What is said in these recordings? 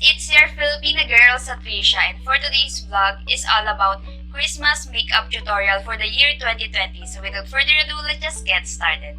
it's your Filipina girl Satrisha, and for today's vlog is all about Christmas makeup tutorial for the year 2020. So without further ado, let's just get started.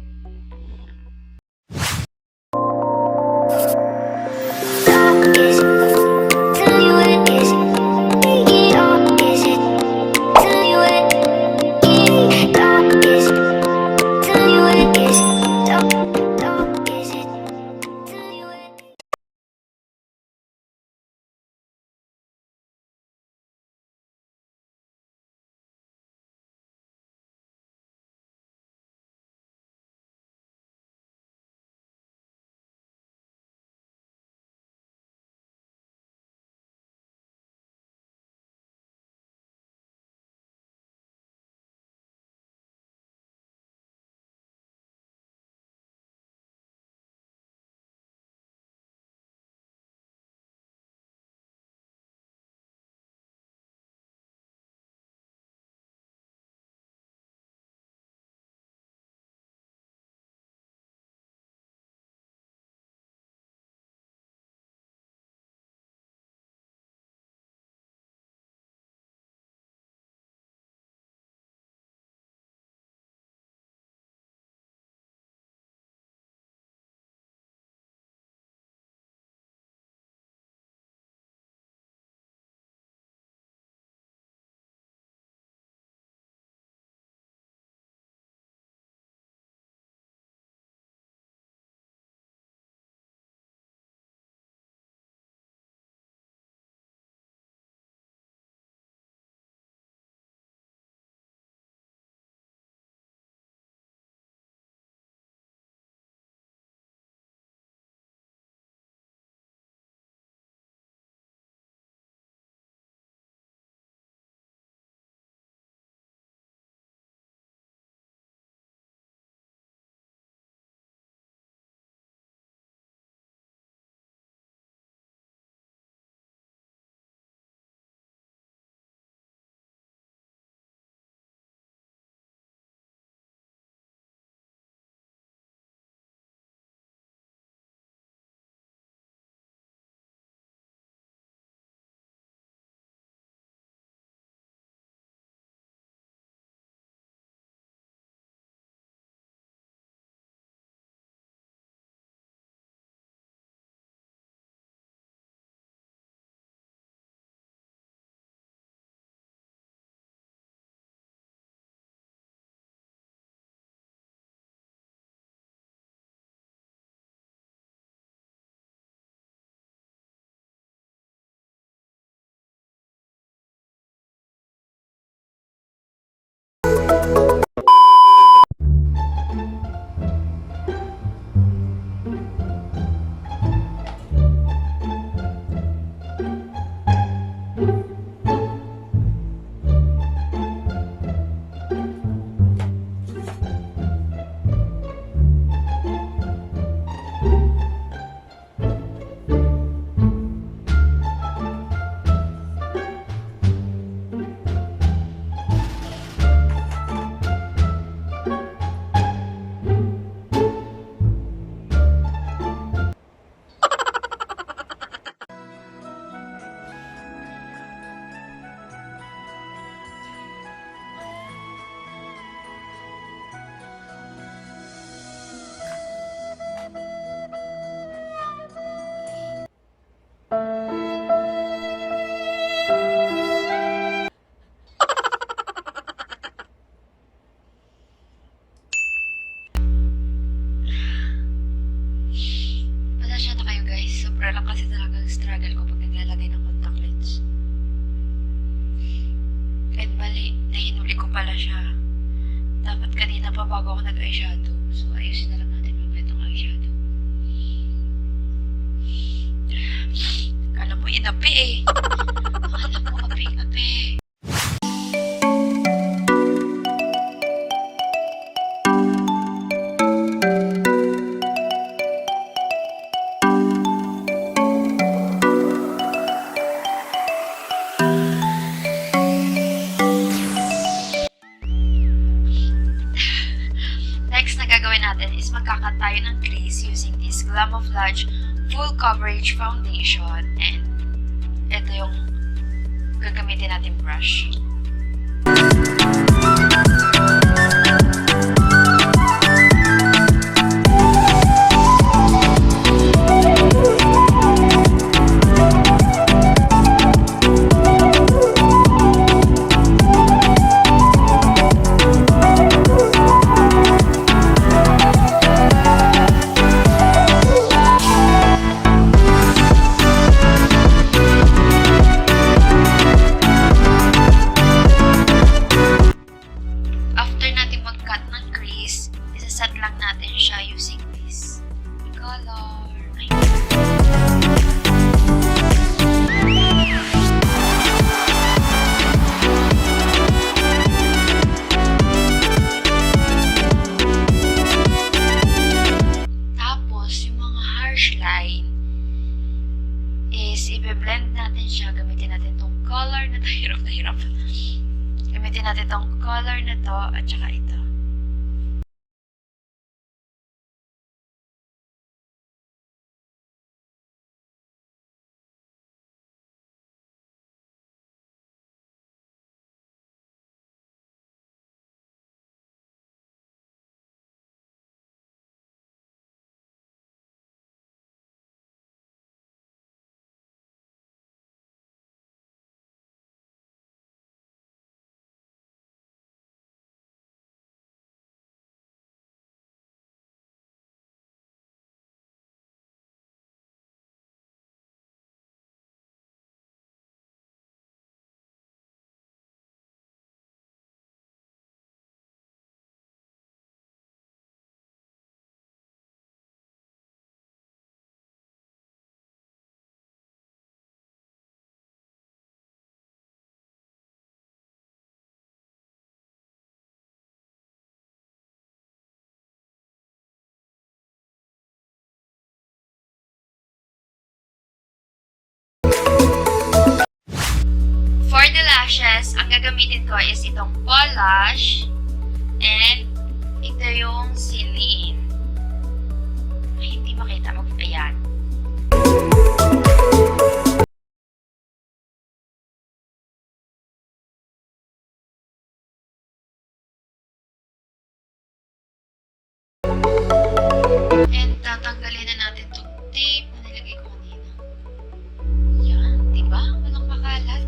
Pasensya na kayo guys, sobra lang kasi talagang struggle ko pag naglalagay ng contact lens. Kahit mali, nahinuli ko pala siya. Dapat kanina pa bago ako nag-eyeshadow. So ayusin na lang natin mamaya itong eyeshadow. Kala mo inapi eh. Akala mo api-api. Next na gagawin natin is magkakat tayo ng crease using this Glam of Lodge Full Coverage Foundation. And ito yung gagamitin natin brush. After natin mag-cut ng crease, isaset lang natin siya using this color. Tapos, yung mga harsh line is i-blend natin siya. Gamitin natin tong color na to. Hirap na hirap. Gamitin natin tong color na to at saka ito. For the lashes, ang gagamitin ko is itong Polish and ito yung Celine. Ay, hindi makita. Ayan. And tatanggalin na natin itong tape na nilagay ko kanina. Yan, diba? Walang makalat.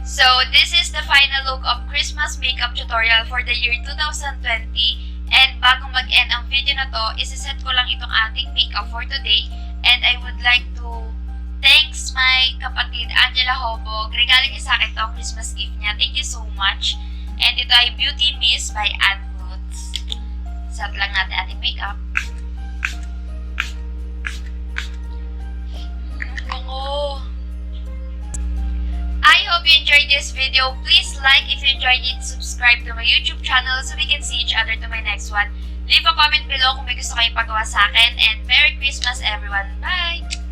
So, this is the final look of Christmas makeup tutorial for the year 2020. And bago mag-end ang video na to, isiset ko lang itong ating makeup for today. And I would like to thanks my kapatid Angela Hobog. Regalo niya sa akin itong Christmas gift niya. Thank you so much. And ito ay Beauty Mist by Anne Woods. Set lang natin ating makeup. you enjoyed this video. Please like if you enjoyed it, subscribe to my YouTube channel so we can see each other to my next one. Leave a comment below kung may gusto kayong pagawa sa akin, and Merry Christmas everyone! Bye!